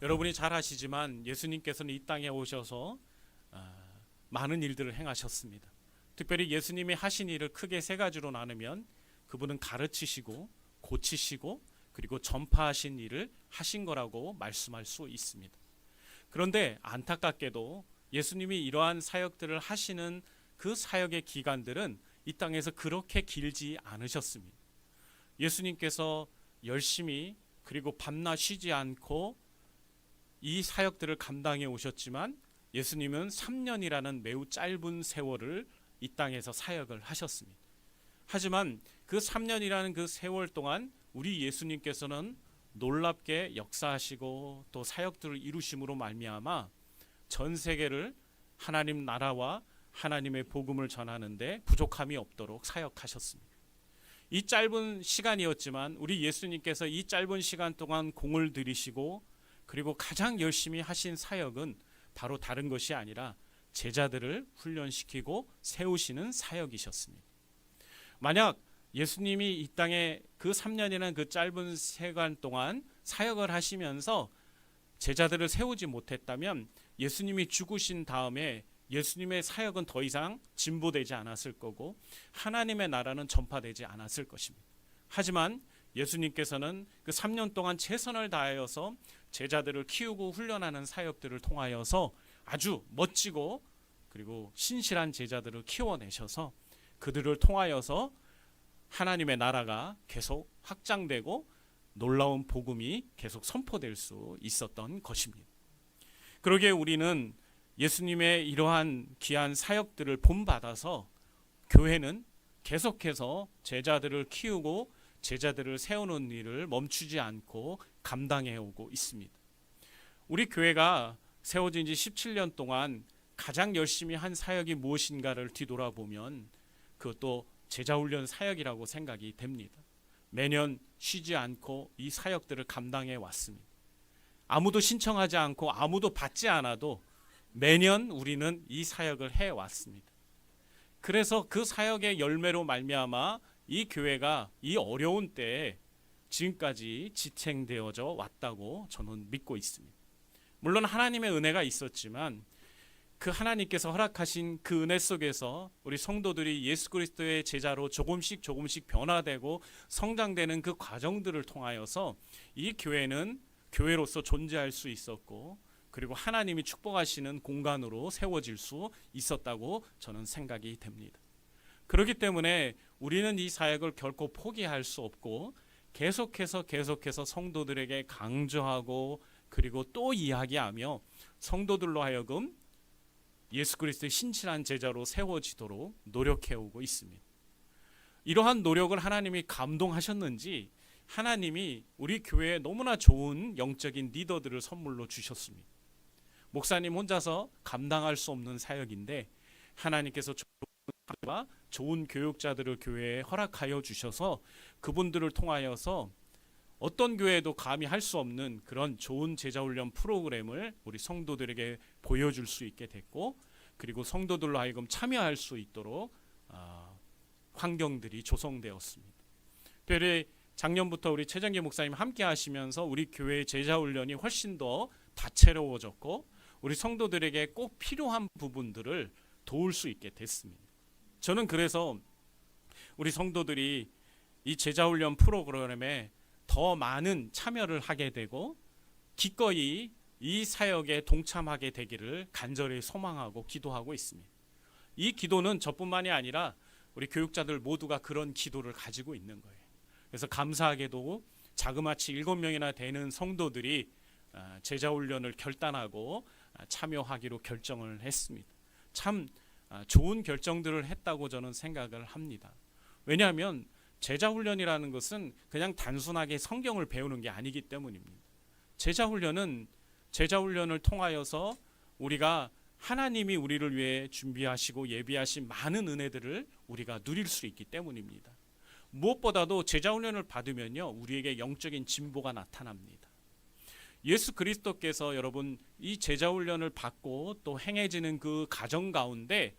여러분이 잘 아시지만 예수님께서는 이 땅에 오셔서 많은 일들을 행하셨습니다. 특별히 예수님이 하신 일을 크게 세 가지로 나누면 그분은 가르치시고 고치시고 그리고 전파하신 일을 하신 거라고 말씀할 수 있습니다. 그런데 안타깝게도 예수님이 이러한 사역들을 하시는 그 사역의 기간들은 이 땅에서 그렇게 길지 않으셨습니다. 예수님께서 열심히 그리고 밤낮 쉬지 않고 이 사역들을 감당해 오셨지만 예수님은 3년이라는 매우 짧은 세월을 이 땅에서 사역을 하셨습니다. 하지만 그 3년이라는 그 세월 동안 우리 예수님께서는 놀랍게 역사하시고 또 사역들을 이루심으로 말미암아 전 세계를 하나님 나라와 하나님의 복음을 전하는데 부족함이 없도록 사역하셨습니다. 이 짧은 시간이었지만 우리 예수님께서 이 짧은 시간 동안 공을 들이시고 그리고 가장 열심히 하신 사역은 바로 다른 것이 아니라 제자들을 훈련시키고 세우시는 사역이셨습니다. 만약 예수님이 이 땅에 그 3년이라는 그 짧은 시간 동안 사역을 하시면서 제자들을 세우지 못했다면 예수님이 죽으신 다음에 예수님의 사역은 더 이상 진보되지 않았을 거고 하나님의 나라는 전파되지 않았을 것입니다. 하지만 예수님께서는 그 3년 동안 최선을 다하여서 제자들을 키우고 훈련하는 사역들을 통하여서 아주 멋지고 그리고 신실한 제자들을 키워내셔서 그들을 통하여서 하나님의 나라가 계속 확장되고 놀라운 복음이 계속 선포될 수 있었던 것입니다. 그러기에 우리는 예수님의 이러한 귀한 사역들을 본받아서 교회는 계속해서 제자들을 키우고 제자들을 세우는 일을 멈추지 않고 감당해 오고 있습니다. 우리 교회가 세워진 지 17년 동안 가장 열심히 한 사역이 무엇인가를 뒤돌아보면 그것도 제자훈련 사역이라고 생각이 됩니다. 매년 쉬지 않고 이 사역들을 감당해 왔습니다. 아무도 신청하지 않고 아무도 받지 않아도 매년 우리는 이 사역을 해왔습니다. 그래서 그 사역의 열매로 말미암아 이 교회가 이 어려운 때에 지금까지 지탱되어져 왔다고 저는 믿고 있습니다. 물론 하나님의 은혜가 있었지만 그 하나님께서 허락하신 그 은혜 속에서 우리 성도들이 예수 그리스도의 제자로 조금씩 변화되고 성장되는 그 과정들을 통하여서 이 교회는 교회로서 존재할 수 있었고 그리고 하나님이 축복하시는 공간으로 세워질 수 있었다고 저는 생각이 됩니다. 그렇기 때문에 우리는 이 사역을 결코 포기할 수 없고 계속해서 성도들에게 강조하고 그리고 또 이야기하며 성도들로 하여금 예수 그리스도의 신실한 제자로 세워지도록 노력해오고 있습니다. 이러한 노력을 하나님이 감동하셨는지 하나님이 우리 교회에 너무나 좋은 영적인 리더들을 선물로 주셨습니다. 목사님 혼자서 감당할 수 없는 사역인데 하나님께서 좋은 교육자들을 교회에 허락하여 주셔서 그분들을 통하여서 어떤 교회도 감히 할 수 없는 그런 좋은 제자훈련 프로그램을 우리 성도들에게 보여줄 수 있게 됐고 그리고 성도들로 하여금 참여할 수 있도록 환경들이 조성되었습니다. 특별히 작년부터 우리 최정기 목사님 함께 하시면서 우리 교회의 제자훈련이 훨씬 더 다채로워졌고 우리 성도들에게 꼭 필요한 부분들을 도울 수 있게 됐습니다. 저는 그래서 우리 성도들이 이 제자훈련 프로그램에 더 많은 참여를 하게 되고 기꺼이 이 사역에 동참하게 되기를 간절히 소망하고 기도하고 있습니다. 이 기도는 저뿐만이 아니라 우리 교육자들 모두가 그런 기도를 가지고 있는 거예요. 그래서 감사하게도 자그마치 7명이나 되는 성도들이 제자훈련을 결단하고 참여하기로 결정을 했습니다. 참 좋은 결정들을 했다고 저는 생각을 합니다. 왜냐하면 제자훈련이라는 것은 그냥 단순하게 성경을 배우는 게 아니기 때문입니다. 제자훈련을 통하여서 우리가 하나님이 우리를 위해 준비하시고 예비하신 많은 은혜들을 우리가 누릴 수 있기 때문입니다. 무엇보다도 제자훈련을 받으면요 우리에게 영적인 진보가 나타납니다. 예수 그리스도께서 여러분 이 제자훈련을 받고 또 행해지는 그 과정 가운데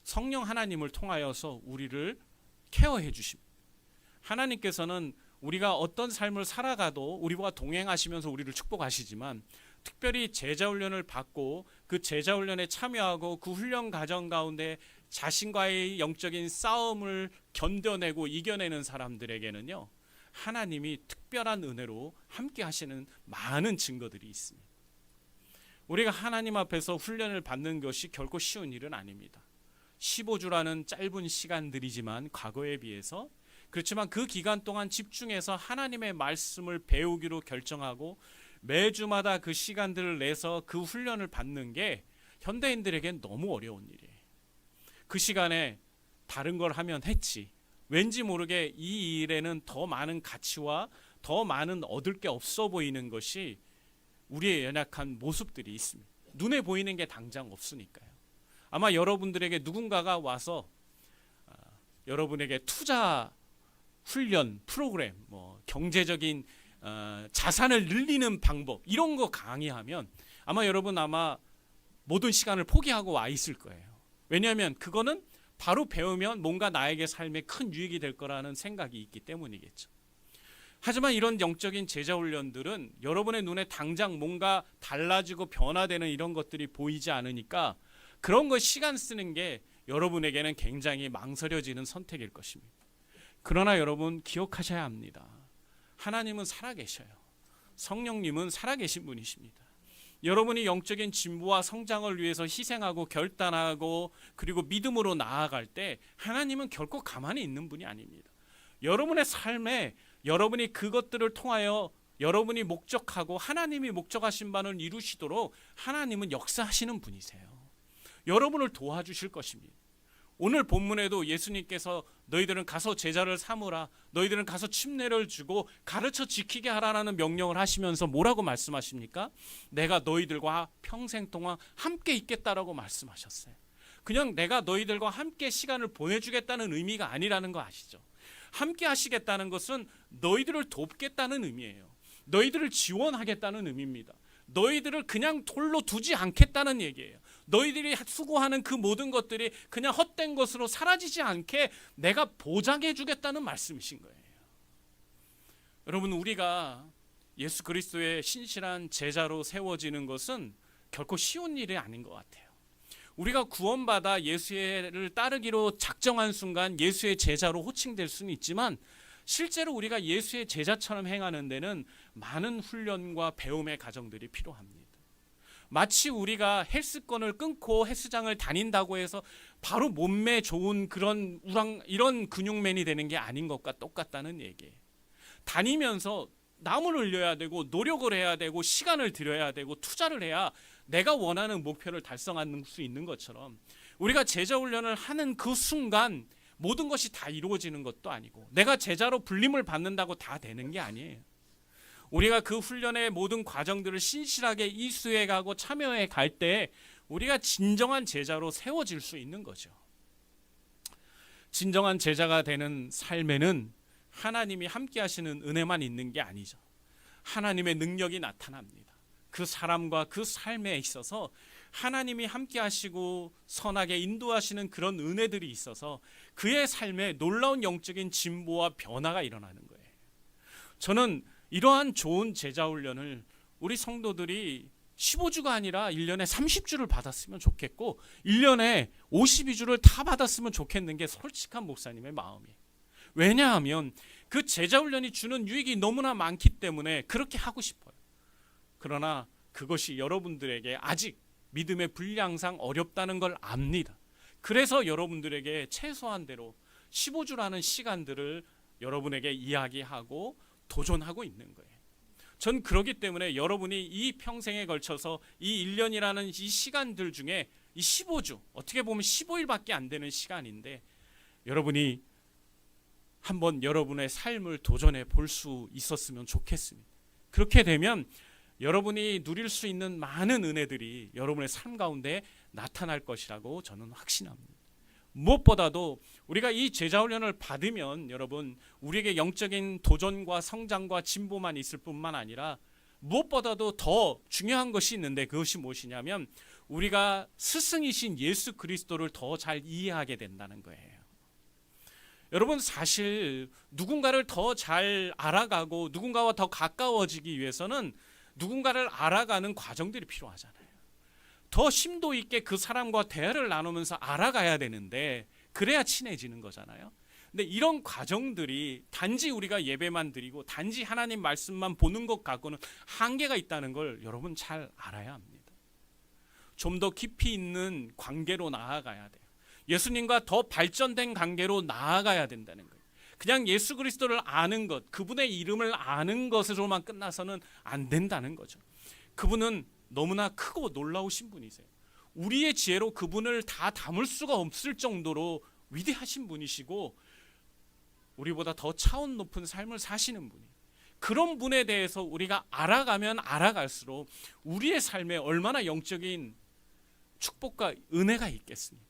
성령 하나님을 통하여서 우리를 케어해 주십니다. 하나님께서는 우리가 어떤 삶을 살아가도 우리와 동행하시면서 우리를 축복하시지만 특별히 제자 훈련을 받고 그 제자 훈련에 참여하고 그 훈련 과정 가운데 자신과의 영적인 싸움을 견뎌내고 이겨내는 사람들에게는요, 하나님이 특별한 은혜로 함께 하시는 많은 증거들이 있습니다. 우리가 하나님 앞에서 훈련을 받는 것이 결코 쉬운 일은 아닙니다. 15주라는 짧은 시간들이지만 과거에 비해서, 그렇지만 그 기간 동안 집중해서 하나님의 말씀을 배우기로 결정하고 매주마다 그 시간들을 내서 그 훈련을 받는 게 현대인들에겐 너무 어려운 일이에요. 그 시간에 다른 걸 하면 했지, 왠지 모르게 이 일에는 더 많은 가치와 더 많은 얻을 게 없어 보이는 것이 우리의 연약한 모습들이 있습니다. 눈에 보이는 게 당장 없으니까요. 아마 여러분들에게 누군가가 와서 여러분에게 투자 훈련 프로그램, 경제적인 자산을 늘리는 방법 이런 거 강의하면 아마 여러분 모든 시간을 포기하고 와 있을 거예요. 왜냐하면 그거는 바로 배우면 뭔가 나에게 삶에 큰 유익이 될 거라는 생각이 있기 때문이겠죠. 하지만 이런 영적인 제자 훈련들은 여러분의 눈에 당장 뭔가 달라지고 변화되는 이런 것들이 보이지 않으니까 그런 거 시간 쓰는 게 여러분에게는 굉장히 망설여지는 선택일 것입니다. 그러나 여러분 기억하셔야 합니다. 하나님은 살아계셔요. 성령님은 살아계신 분이십니다. 여러분이 영적인 진보와 성장을 위해서 희생하고 결단하고 그리고 믿음으로 나아갈 때 하나님은 결코 가만히 있는 분이 아닙니다. 여러분의 삶에 여러분이 그것들을 통하여 여러분이 목적하고 하나님이 목적하신 바를 이루시도록 하나님은 역사하시는 분이세요. 여러분을 도와주실 것입니다. 오늘 본문에도 예수님께서 너희들은 가서 제자를 삼으라, 너희들은 가서 침례를 주고 가르쳐 지키게 하라는 명령을 하시면서 뭐라고 말씀하십니까? 내가 너희들과 평생 동안 함께 있겠다라고 말씀하셨어요. 그냥 내가 너희들과 함께 시간을 보내주겠다는 의미가 아니라는 거 아시죠? 함께 하시겠다는 것은 너희들을 돕겠다는 의미예요. 너희들을 지원하겠다는 의미입니다. 너희들을 그냥 홀로 두지 않겠다는 얘기예요. 너희들이 수고하는 그 모든 것들이 그냥 헛된 것으로 사라지지 않게 내가 보장해 주겠다는 말씀이신 거예요. 여러분, 우리가 예수 그리스도의 신실한 제자로 세워지는 것은 결코 쉬운 일이 아닌 것 같아요. 우리가 구원받아 예수를 따르기로 작정한 순간 예수의 제자로 호칭될 수는 있지만 실제로 우리가 예수의 제자처럼 행하는 데는 많은 훈련과 배움의 과정들이 필요합니다. 마치 우리가 헬스권을 끊고 헬스장을 다닌다고 해서 바로 몸매 좋은 그런 이런 근육맨이 되는 게 아닌 것과 똑같다는 얘기예요. 다니면서 땀을 흘려야 되고 노력을 해야 되고 시간을 들여야 되고 투자를 해야 내가 원하는 목표를 달성할 수 있는 것처럼 우리가 제자 훈련을 하는 그 순간 모든 것이 다 이루어지는 것도 아니고 내가 제자로 불림을 받는다고 다 되는 게 아니에요. 우리가 그 훈련의 모든 과정들을 신실하게 이수해 가고 참여해 갈 때 우리가 진정한 제자로 세워질 수 있는 거죠. 진정한 제자가 되는 삶에는 하나님이 함께 하시는 은혜만 있는 게 아니죠. 하나님의 능력이 나타납니다. 그 사람과 그 삶에 있어서 하나님이 함께 하시고 선하게 인도하시는 그런 은혜들이 있어서 그의 삶에 놀라운 영적인 진보와 변화가 일어나는 거예요. 저는 이러한 좋은 제자 훈련을 우리 성도들이 15주가 아니라 1년에 30주를 받았으면 좋겠고 1년에 52주를 다 받았으면 좋겠는 게 솔직한 목사님의 마음이에요. 왜냐하면 그 제자 훈련이 주는 유익이 너무나 많기 때문에 그렇게 하고 싶어요. 그러나 그것이 여러분들에게 아직 믿음의 분량상 어렵다는 걸 압니다. 그래서 여러분들에게 최소한대로 15주라는 시간들을 여러분에게 이야기하고 도전하고 있는 거예요. 전 그렇기 때문에 여러분이 이 평생에 걸쳐서 이 1년이라는 이 시간들 중에 이 15주, 어떻게 보면 15일밖에 안 되는 시간인데 여러분이 한번 여러분의 삶을 도전해 볼 수 있었으면 좋겠습니다. 그렇게 되면 여러분이 누릴 수 있는 많은 은혜들이 여러분의 삶 가운데 나타날 것이라고 저는 확신합니다. 무엇보다도 우리가 이 제자 훈련을 받으면 여러분 우리에게 영적인 도전과 성장과 진보만 있을 뿐만 아니라 무엇보다도 더 중요한 것이 있는데 그것이 무엇이냐면 우리가 스승이신 예수 그리스도를 더 잘 이해하게 된다는 거예요. 여러분 사실 누군가를 더 잘 알아가고 누군가와 더 가까워지기 위해서는 누군가를 알아가는 과정들이 필요하잖아요. 더 심도 있게 그 사람과 대화를 나누면서 알아가야 되는데 그래야 친해지는 거잖아요. 근데 이런 과정들이 단지 우리가 예배만 드리고 단지 하나님 말씀만 보는 것 갖고는 한계가 있다는 걸 여러분 잘 알아야 합니다. 좀 더 깊이 있는 관계로 나아가야 돼요. 예수님과 더 발전된 관계로 나아가야 된다는 거예요. 그냥 예수 그리스도를 아는 것, 그분의 이름을 아는 것으로만 끝나서는 안 된다는 거죠. 그분은 너무나 크고 놀라우신 분이세요. 우리의 지혜로 그분을 다 담을 수가 없을 정도로 위대하신 분이시고 우리보다 더 차원 높은 삶을 사시는 분이에요. 그런 분에 대해서 우리가 알아가면 알아갈수록 우리의 삶에 얼마나 영적인 축복과 은혜가 있겠습니까?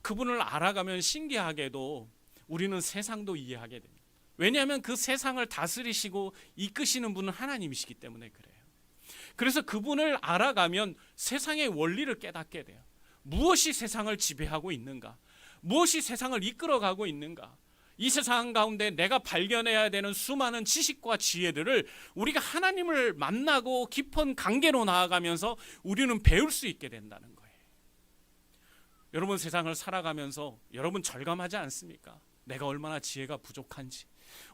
그분을 알아가면 신기하게도 우리는 세상도 이해하게 됩니다. 왜냐하면 그 세상을 다스리시고 이끄시는 분은 하나님이시기 때문에 그래요. 그래서 그분을 알아가면 세상의 원리를 깨닫게 돼요. 무엇이 세상을 지배하고 있는가? 무엇이 세상을 이끌어가고 있는가? 이 세상 가운데 내가 발견해야 되는 수많은 지식과 지혜들을 우리가 하나님을 만나고 깊은 관계로 나아가면서 우리는 배울 수 있게 된다는 거예요. 여러분 세상을 살아가면서 여러분 절감하지 않습니까? 내가 얼마나 지혜가 부족한지,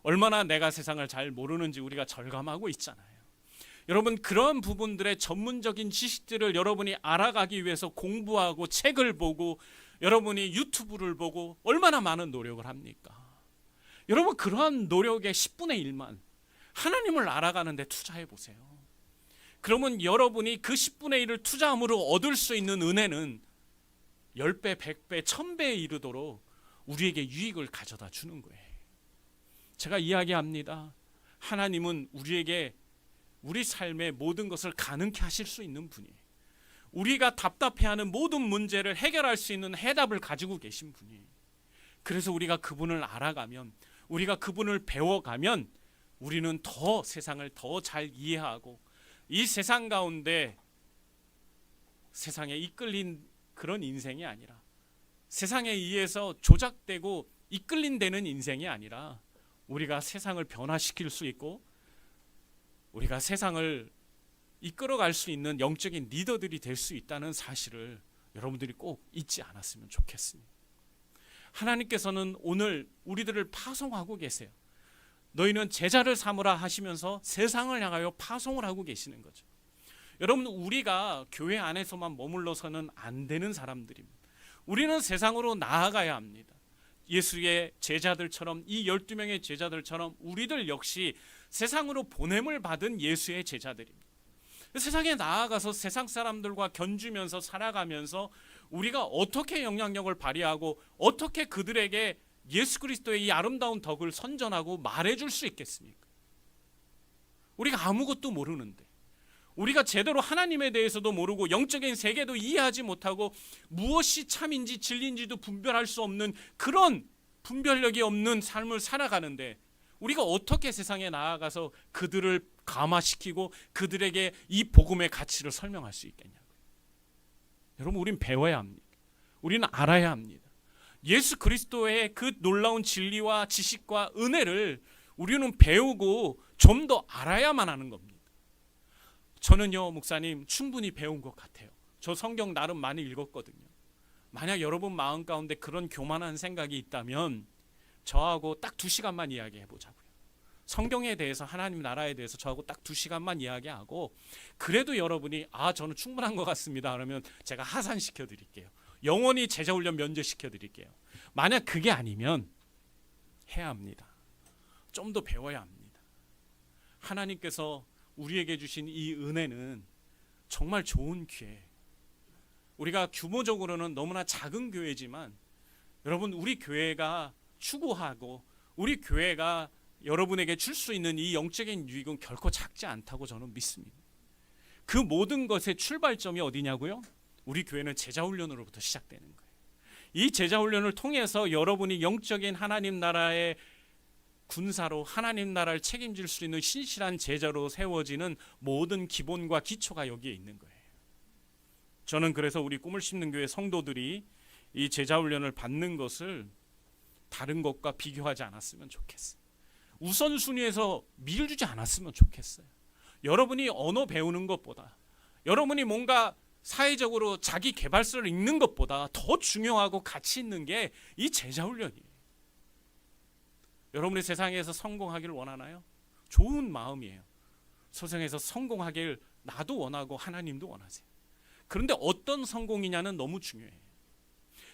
얼마나 내가 세상을 잘 모르는지 우리가 절감하고 있잖아요. 여러분 그런 부분들의 전문적인 지식들을 여러분이 알아가기 위해서 공부하고 책을 보고 여러분이 유튜브를 보고 얼마나 많은 노력을 합니까? 여러분 그러한 노력의 10분의 1만 하나님을 알아가는 데 투자해 보세요. 그러면 여러분이 그 10분의 1을 투자함으로 얻을 수 있는 은혜는 10배, 100배, 1000배에 이르도록 우리에게 유익을 가져다 주는 거예요. 제가 이야기합니다. 하나님은 우리에게 우리 삶의 모든 것을 가능케 하실 수 있는 분이에요. 우리가 답답해하는 모든 문제를 해결할 수 있는 해답을 가지고 계신 분이에요. 그래서 우리가 그분을 알아가면, 우리가 그분을 배워가면 우리는 더 세상을 더 잘 이해하고 이 세상 가운데 세상에 이끌린 그런 인생이 아니라, 세상에 의해서 조작되고 이끌린 되는 인생이 아니라 우리가 세상을 변화시킬 수 있고 우리가 세상을 이끌어갈 수 있는 영적인 리더들이 될 수 있다는 사실을 여러분들이 꼭 잊지 않았으면 좋겠습니다. 하나님께서는 오늘 우리들을 파송하고 계세요. 너희는 제자를 삼으라 하시면서 세상을 향하여 파송을 하고 계시는 거죠. 여러분 우리가 교회 안에서만 머물러서는 안 되는 사람들입니다. 우리는 세상으로 나아가야 합니다. 예수의 제자들처럼, 이 12명의 제자들처럼 우리들 역시 세상으로 보냄을 받은 예수의 제자들입니다. 세상에 나아가서 세상 사람들과 견주면서 살아가면서 우리가 어떻게 영향력을 발휘하고 어떻게 그들에게 예수 그리스도의 이 아름다운 덕을 선전하고 말해줄 수 있겠습니까? 우리가 아무것도 모르는데, 우리가 제대로 하나님에 대해서도 모르고 영적인 세계도 이해하지 못하고 무엇이 참인지 진리인지도 분별할 수 없는 그런 분별력이 없는 삶을 살아가는데 우리가 어떻게 세상에 나아가서 그들을 감화시키고 그들에게 이 복음의 가치를 설명할 수 있겠냐고요. 여러분 우린 배워야 합니다. 우리는 알아야 합니다. 예수 그리스도의 그 놀라운 진리와 지식과 은혜를 우리는 배우고 좀 더 알아야만 하는 겁니다. 저는요 목사님 충분히 배운 것 같아요. 저 성경 나름 많이 읽었거든요. 만약 여러분 마음 가운데 그런 교만한 생각이 있다면 저하고 딱 2시간만 이야기해 보자고요. 성경에 대해서, 하나님 나라에 대해서 저하고 딱 2시간만 이야기하고, 그래도 여러분이 저는 충분한 것 같습니다 그러면 제가 하산시켜 드릴게요. 영원히 제자훈련 면제시켜 드릴게요. 만약 그게 아니면 해야 합니다. 좀 더 배워야 합니다. 하나님께서 우리에게 주신 이 은혜는 정말 좋은 기회. 우리가 규모적으로는 너무나 작은 교회지만 여러분 우리 교회가 추구하고 우리 교회가 여러분에게 줄 수 있는 이 영적인 유익은 결코 작지 않다고 저는 믿습니다. 그 모든 것의 출발점이 어디냐고요? 우리 교회는 제자훈련으로부터 시작되는 거예요. 이 제자훈련을 통해서 여러분이 영적인 하나님 나라의 군사로 하나님 나라를 책임질 수 있는 신실한 제자로 세워지는 모든 기본과 기초가 여기에 있는 거예요. 저는 그래서 우리 꿈을 심는 교회 성도들이 이 제자훈련을 받는 것을 다른 것과 비교하지 않았으면 좋겠어요. 우선순위에서 밀 주지 않았으면 좋겠어요. 여러분이 언어 배우는 것보다, 여러분이 뭔가 사회적으로 자기 개발서를 읽는 것보다 더 중요하고 가치 있는 게 이 제자훈련이에요. 여러분이 세상에서 성공하기를 원하나요? 좋은 마음이에요. 세상에서 성공하길 나도 원하고 하나님도 원하세요. 그런데 어떤 성공이냐는 너무 중요해요.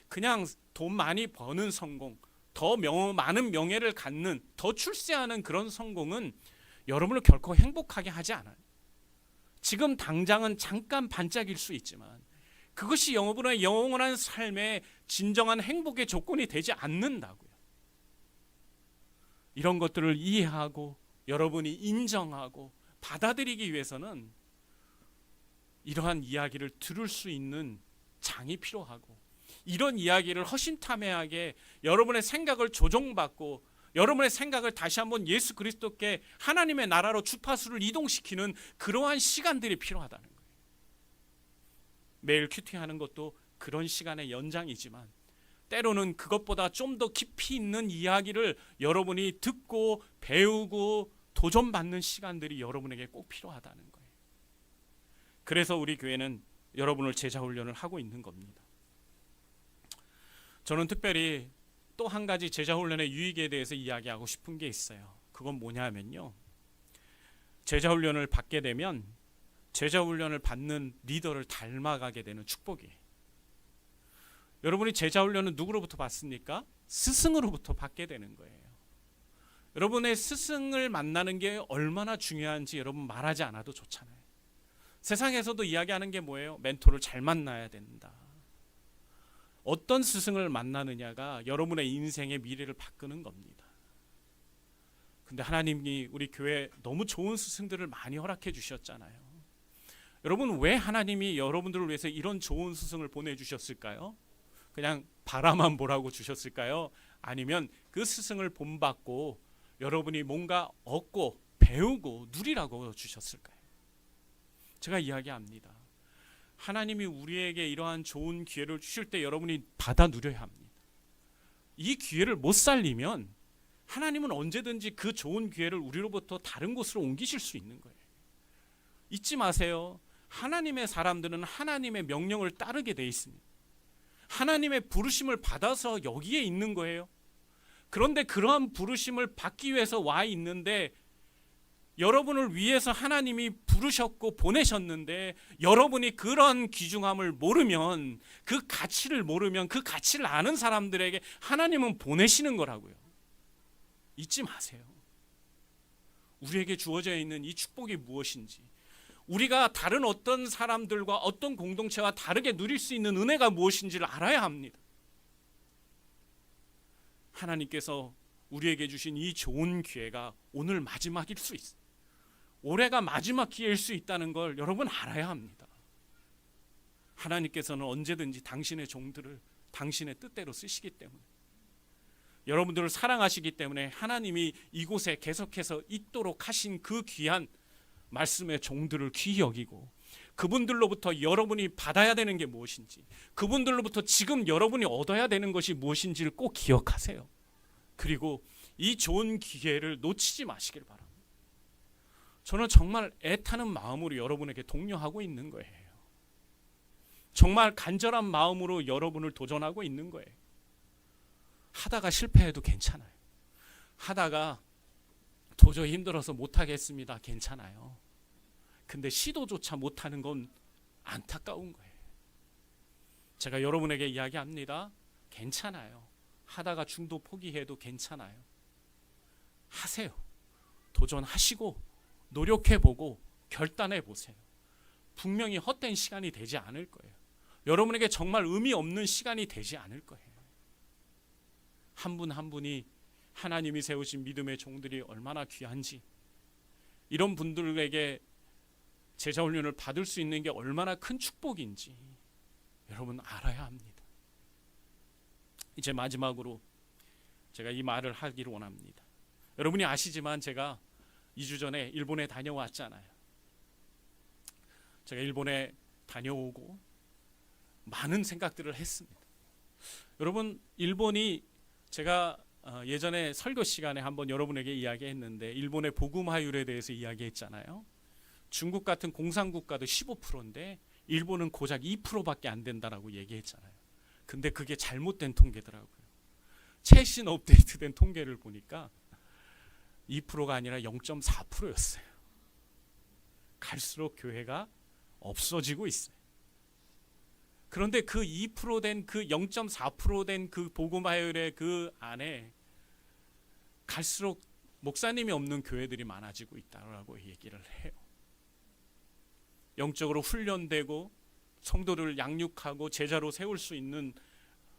그냥 돈 많이 버는 성공, 더 많은 명예를 갖는, 더 출세하는 그런 성공은 여러분을 결코 행복하게 하지 않아요. 지금 당장은 잠깐 반짝일 수 있지만 그것이 여러분의 영원한 삶의 진정한 행복의 조건이 되지 않는다고요. 이런 것들을 이해하고 여러분이 인정하고 받아들이기 위해서는 이러한 이야기를 들을 수 있는 장이 필요하고, 이런 이야기를 허심탄회하게 여러분의 생각을 조정받고 여러분의 생각을 다시 한번 예수 그리스도께 하나님의 나라로 주파수를 이동시키는 그러한 시간들이 필요하다는 거예요. 매일 큐티하는 것도 그런 시간의 연장이지만 때로는 그것보다 좀 더 깊이 있는 이야기를 여러분이 듣고 배우고 도전받는 시간들이 여러분에게 꼭 필요하다는 거예요. 그래서 우리 교회는 여러분을 제자훈련을 하고 있는 겁니다. 저는 특별히 또 한 가지 제자훈련의 유익에 대해서 이야기하고 싶은 게 있어요. 그건 뭐냐면요, 제자훈련을 받게 되면 제자훈련을 받는 리더를 닮아가게 되는 축복이에요. 여러분이 제자훈련은 누구로부터 받습니까? 스승으로부터 받게 되는 거예요. 여러분의 스승을 만나는 게 얼마나 중요한지 여러분 말하지 않아도 좋잖아요. 세상에서도 이야기하는 게 뭐예요? 멘토를 잘 만나야 된다. 어떤 스승을 만나느냐가 여러분의 인생의 미래를 바꾸는 겁니다. 근데 하나님이 우리 교회에 너무 좋은 스승들을 많이 허락해 주셨잖아요. 여러분, 왜 하나님이 여러분들을 위해서 이런 좋은 스승을 보내주셨을까요? 그냥 바라만 보라고 주셨을까요? 아니면 그 스승을 본받고 여러분이 뭔가 얻고 배우고 누리라고 주셨을까요? 제가 이야기합니다. 하나님이 우리에게 이러한 좋은 기회를 주실 때 여러분이 받아 누려야 합니다. 이 기회를 못 살리면 하나님은 언제든지 그 좋은 기회를 우리로부터 다른 곳으로 옮기실 수 있는 거예요. 잊지 마세요. 하나님의 사람들은 하나님의 명령을 따르게 돼 있습니다. 하나님의 부르심을 받아서 여기에 있는 거예요. 그런데 그러한 부르심을 받기 위해서 와 있는데, 여러분을 위해서 하나님이 부르셨고 보내셨는데 여러분이 그런 귀중함을 모르면, 그 가치를 모르면, 그 가치를 아는 사람들에게 하나님은 보내시는 거라고요. 잊지 마세요. 우리에게 주어져 있는 이 축복이 무엇인지, 우리가 다른 어떤 사람들과 어떤 공동체와 다르게 누릴 수 있는 은혜가 무엇인지를 알아야 합니다. 하나님께서 우리에게 주신 이 좋은 기회가 오늘 마지막일 수 있어요. 올해가 마지막 기회일 수 있다는 걸 여러분 알아야 합니다. 하나님께서는 언제든지 당신의 종들을 당신의 뜻대로 쓰시기 때문에, 여러분들을 사랑하시기 때문에 하나님이 이곳에 계속해서 있도록 하신 그 귀한 말씀의 종들을 귀히 여기고, 그분들로부터 여러분이 받아야 되는 게 무엇인지, 그분들로부터 지금 여러분이 얻어야 되는 것이 무엇인지를 꼭 기억하세요. 그리고 이 좋은 기회를 놓치지 마시길 바랍니다. 저는 정말 애타는 마음으로 여러분에게 독려하고 있는 거예요. 정말 간절한 마음으로 여러분을 도전하고 있는 거예요. 하다가 실패해도 괜찮아요. 하다가 도저히 힘들어서 못하겠습니다. 괜찮아요. 근데 시도조차 못하는 건 안타까운 거예요. 제가 여러분에게 이야기합니다. 괜찮아요. 하다가 중도 포기해도 괜찮아요. 하세요. 도전하시고 노력해보고 결단해보세요. 분명히 헛된 시간이 되지 않을 거예요. 여러분에게 정말 의미 없는 시간이 되지 않을 거예요. 한 분 한 분이 하나님이 세우신 믿음의 종들이 얼마나 귀한지, 이런 분들에게 제자훈련을 받을 수 있는 게 얼마나 큰 축복인지 여러분 알아야 합니다. 이제 마지막으로 제가 이 말을 하기를 원합니다. 여러분이 아시지만 제가 2주 전에 일본에 다녀왔잖아요. 제가 일본에 다녀오고 많은 생각들을 했습니다. 여러분, 일본이, 제가 예전에 설교 시간에 한번 여러분에게 이야기했는데 일본의 복음화율에 대해서 이야기했잖아요. 중국 같은 공산국가도 15%인데 일본은 고작 2%밖에 안 된다라고 얘기했잖아요. 근데 그게 잘못된 통계더라고요. 최신 업데이트된 통계를 보니까 2%가 아니라 0.4%였어요. 갈수록 교회가 없어지고 있어요. 그런데 그 2%된 그 0.4%된 그 복음화율의 그 안에 갈수록 목사님이 없는 교회들이 많아지고 있다고 얘기를 해요. 영적으로 훈련되고 성도를 양육하고 제자로 세울 수 있는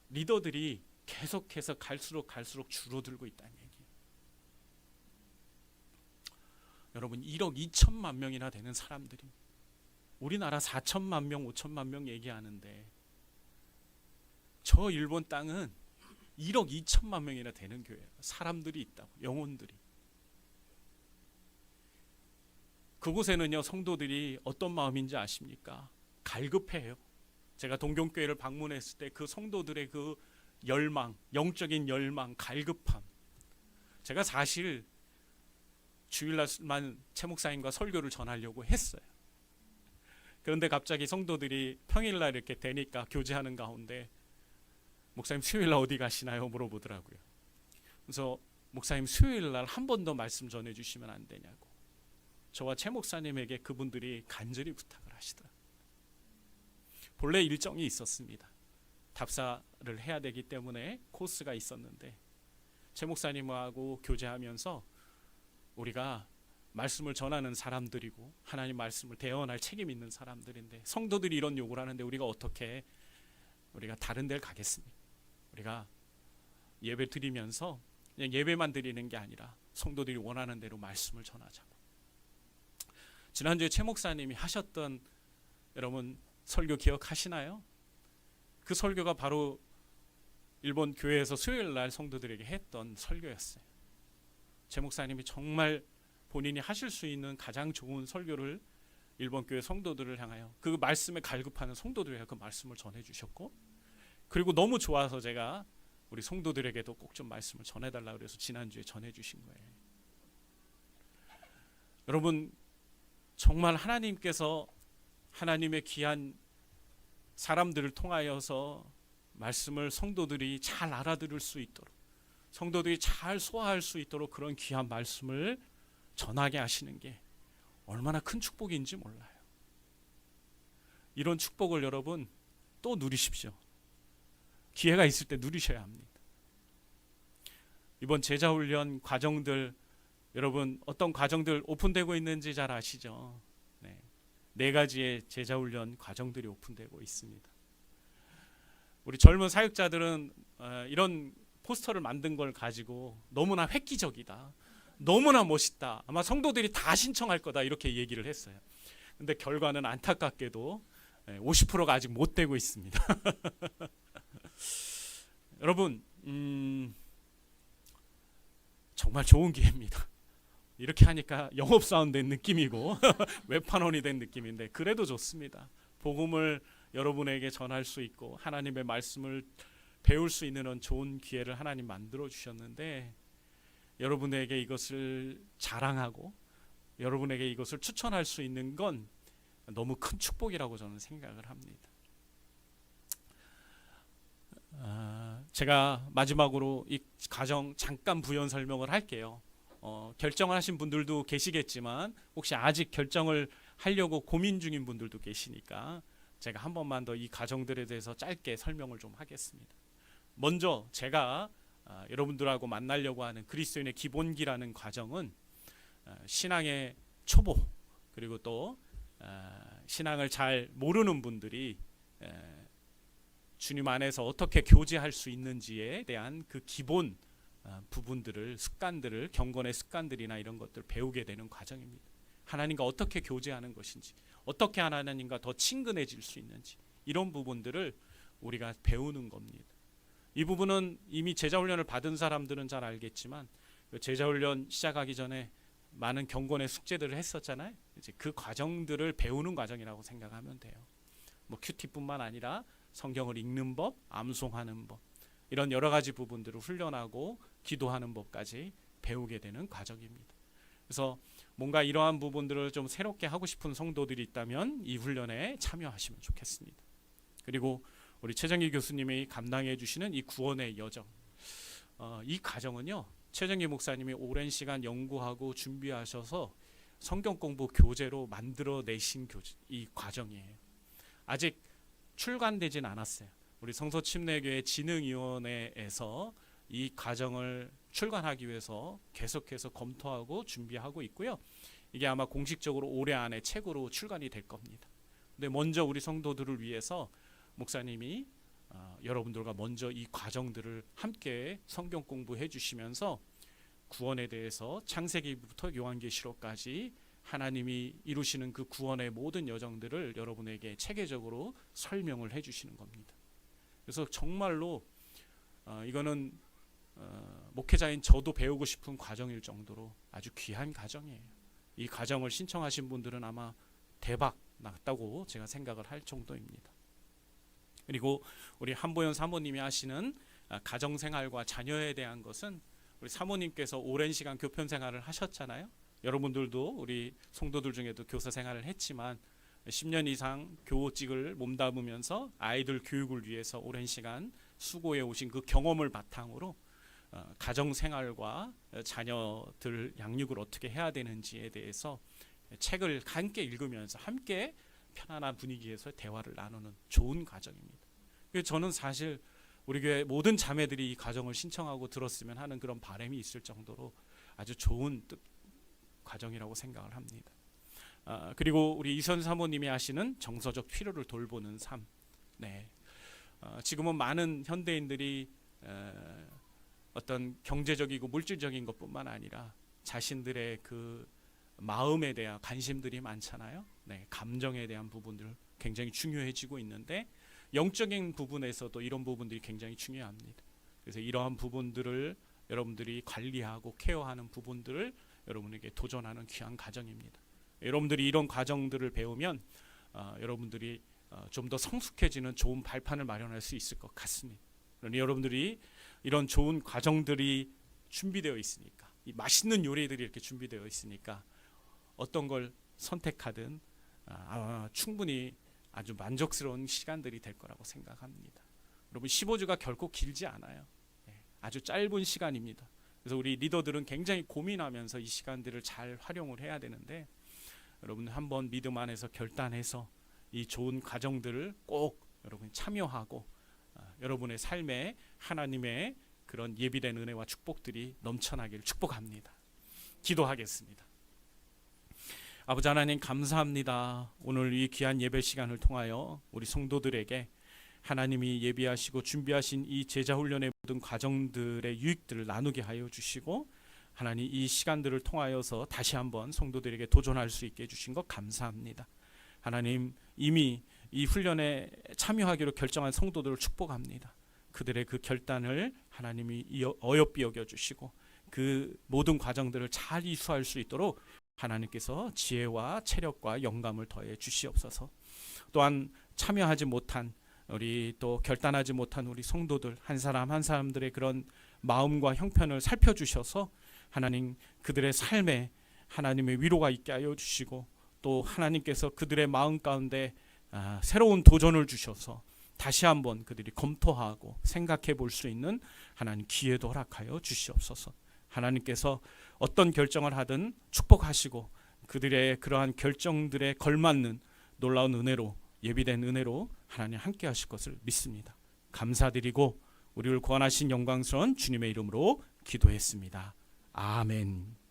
리더들이 계속해서 갈수록 줄어들고 있다는 얘기예요. 여러분 1억 2천만 명이나 되는 사람들이 우리나라 4천만 명, 5천만 명 얘기하는데 저 일본 땅은 1억 2천만 명이나 되는 교회예요. 사람들이 있다고, 영혼들이. 그곳에는요 성도들이 어떤 마음인지 아십니까? 갈급해요. 제가 동경교회를 방문했을 때 그 성도들의 그 열망, 영적인 열망, 갈급함. 제가 사실 주일날만 최 목사님과 설교를 전하려고 했어요. 그런데 갑자기 성도들이 평일날 이렇게 되니까 교제하는 가운데 목사님 수요일날 어디 가시나요? 물어보더라고요. 그래서 목사님 수요일날 한 번 더 말씀 전해주시면 안 되냐고. 저와 최 목사님에게 그분들이 간절히 부탁을 하시더라고요. 본래 일정이 있었습니다. 답사를 해야 되기 때문에 코스가 있었는데 최 목사님하고 교제하면서 우리가 말씀을 전하는 사람들이고 하나님 말씀을 대언할 책임 있는 사람들인데 성도들이 이런 요구를 하는데 우리가 다른 데를 가겠습니까? 우리가 예배 드리면서 그냥 예배만 드리는 게 아니라 성도들이 원하는 대로 말씀을 전하자고. 지난주에 최 목사님이 하셨던 여러분 설교 기억하시나요? 그 설교가 바로 일본 교회에서 수요일 날 성도들에게 했던 설교였어요. 최 목사님이 정말 본인이 하실 수 있는 가장 좋은 설교를 일본 교회 성도들을 향하여 그 말씀에 갈급하는 성도들에게 그 말씀을 전해주셨고, 그리고 너무 좋아서 제가 우리 성도들에게도 꼭 좀 말씀을 전해달라고 그래서 지난주에 전해주신 거예요. 여러분 정말 하나님께서 하나님의 귀한 사람들을 통하여서 말씀을 성도들이 잘 알아들을 수 있도록, 성도들이 잘 소화할 수 있도록 그런 귀한 말씀을 전하게 하시는 게 얼마나 큰 축복인지 몰라요. 이런 축복을 여러분 또 누리십시오. 기회가 있을 때 누리셔야 합니다. 이번 제자훈련 과정들 여러분 어떤 과정들 오픈되고 있는지 잘 아시죠? 네 가지의 제자훈련 과정들이 오픈되고 있습니다. 우리 젊은 사역자들은 이런 포스터를 만든 걸 가지고 너무나 획기적이다, 너무나 멋있다, 아마 성도들이 다 신청할 거다 이렇게 얘기를 했어요. 근데 결과는 안타깝게도 50%가 아직 못 되고 있습니다. 여러분 정말 좋은 기회입니다. 이렇게 하니까 영업사원 된 느낌이고 웹판원이 된 느낌인데 그래도 좋습니다. 복음을 여러분에게 전할 수 있고 하나님의 말씀을 배울 수 있는 좋은 기회를 하나님 만들어 주셨는데 여러분에게 이것을 자랑하고 여러분에게 이것을 추천할 수 있는 건 너무 큰 축복이라고 저는 생각을 합니다. 제가 마지막으로 이 가정 잠깐 부연 설명을 할게요. 결정을 하신 분들도 계시겠지만 혹시 아직 결정을 하려고 고민 중인 분들도 계시니까 제가 한 번만 더 이 가정들에 대해서 짧게 설명을 좀 하겠습니다. 먼저 제가 여러분들하고 만나려고 하는 그리스도인의 기본기라는 과정은 신앙의 초보 그리고 또 신앙을 잘 모르는 분들이 주님 안에서 어떻게 교제할 수 있는지에 대한 그 기본 부분들을, 습관들을, 경건의 습관들이나 이런 것들을 배우게 되는 과정입니다. 하나님과 어떻게 교제하는 것인지, 어떻게 하나님과 더 친근해질 수 있는지 이런 부분들을 우리가 배우는 겁니다. 이 부분은 이미 제자훈련을 받은 사람들은 잘 알겠지만 제자훈련 시작하기 전에 많은 경건의 숙제들을 했었잖아요. 이제 그 과정들을 배우는 과정이라고 생각하면 돼요. 뭐 큐티뿐만 아니라 성경을 읽는 법, 암송하는 법 이런 여러 가지 부분들을 훈련하고 기도하는 법까지 배우게 되는 과정입니다. 그래서 뭔가 이러한 부분들을 좀 새롭게 하고 싶은 성도들이 있다면 이 훈련에 참여하시면 좋겠습니다. 그리고 우리 최정기 교수님이 감당해 주시는 이 구원의 여정, 이 과정은요, 최정기 목사님이 오랜 시간 연구하고 준비하셔서 성경 공부 교재로 만들어내신 이 과정이에요. 아직 출간되진 않았어요. 우리 성서침례교회 진흥위원회에서 이 과정을 출간하기 위해서 계속해서 검토하고 준비하고 있고요. 이게 아마 공식적으로 올해 안에 책으로 출간이 될 겁니다. 근데 먼저 우리 성도들을 위해서 목사님이 여러분들과 먼저 이 과정들을 함께 성경 공부해 주시면서 구원에 대해서 창세기부터 요한계시록까지 하나님이 이루시는 그 구원의 모든 여정들을 여러분에게 체계적으로 설명을 해 주시는 겁니다. 그래서 정말로 이거는 목회자인 저도 배우고 싶은 과정일 정도로 아주 귀한 과정이에요. 이 과정을 신청하신 분들은 아마 대박 났다고 제가 생각을 할 정도입니다. 그리고 우리 한보현 사모님이 하시는 가정생활과 자녀에 대한 것은 우리 사모님께서 오랜 시간 교편 생활을 하셨잖아요. 여러분들도 우리 성도들 중에도 교사 생활을 했지만 10년 이상 교직을 몸담으면서 아이들 교육을 위해서 오랜 시간 수고해 오신 그 경험을 바탕으로 가정생활과 자녀들 양육을 어떻게 해야 되는지에 대해서 책을 함께 읽으면서 함께 편안한 분위기에서 대화를 나누는 좋은 과정입니다. 그래서 저는 사실 우리 교회 모든 자매들이 이 과정을 신청하고 들었으면 하는 그런 바람이 있을 정도로 아주 좋은 과정이라고 생각을 합니다. 그리고 우리 이선 사모님이 하시는 정서적 필요를 돌보는 삶. 네. 지금은 많은 현대인들이 어떤 경제적이고 물질적인 것뿐만 아니라 자신들의 그 마음에 대한 관심들이 많잖아요. 네, 감정에 대한 부분들 굉장히 중요해지고 있는데 영적인 부분에서도 이런 부분들이 굉장히 중요합니다. 그래서 이러한 부분들을 여러분들이 관리하고 케어하는 부분들을 여러분에게 도전하는 귀한 과정입니다. 여러분들이 이런 과정들을 배우면 여러분들이 좀 더 성숙해지는 좋은 발판을 마련할 수 있을 것 같습니다. 그러니 여러분들이 이런 좋은 과정들이 준비되어 있으니까, 이 맛있는 요리들이 이렇게 준비되어 있으니까 어떤 걸 선택하든 충분히 아주 만족스러운 시간들이 될 거라고 생각합니다. 여러분 15주가 결코 길지 않아요. 아주 짧은 시간입니다. 그래서 우리 리더들은 굉장히 고민하면서 이 시간들을 잘 활용을 해야 되는데 여러분 한번 믿음 안에서 결단해서 이 좋은 과정들을 꼭 여러분 참여하고 여러분의 삶에 하나님의 그런 예비된 은혜와 축복들이 넘쳐나기를 축복합니다. 기도하겠습니다. 아버지 하나님 감사합니다. 오늘 이 귀한 예배 시간을 통하여 우리 성도들에게 하나님이 예비하시고 준비하신 이 제자훈련의 모든 과정들의 유익들을 나누게 하여 주시고 하나님 이 시간들을 통하여서 다시 한번 성도들에게 도전할 수 있게 해주신 것 감사합니다. 하나님 이미 이 훈련에 참여하기로 결정한 성도들을 축복합니다. 그들의 그 결단을 하나님이 어여삐 여겨주시고 그 모든 과정들을 잘 이수할 수 있도록 하나님께서 지혜와 체력과 영감을 더해 주시옵소서. 또한 참여하지 못한 우리 또 결단하지 못한 우리 성도들 한 사람 한 사람들의 그런 마음과 형편을 살펴주셔서 하나님 그들의 삶에 하나님의 위로가 있게 하여 주시고 또 하나님께서 그들의 마음 가운데 새로운 도전을 주셔서 다시 한번 그들이 검토하고 생각해 볼 수 있는 하나님 기회도 허락하여 주시옵소서. 하나님께서 어떤 결정을 하든 축복하시고 그들의 그러한 결정들에 걸맞는 놀라운 은혜로 예비된 은혜로 하나님 함께 하실 것을 믿습니다. 감사드리고 우리를 구원하신 영광스러운 주님의 이름으로 기도했습니다. 아멘.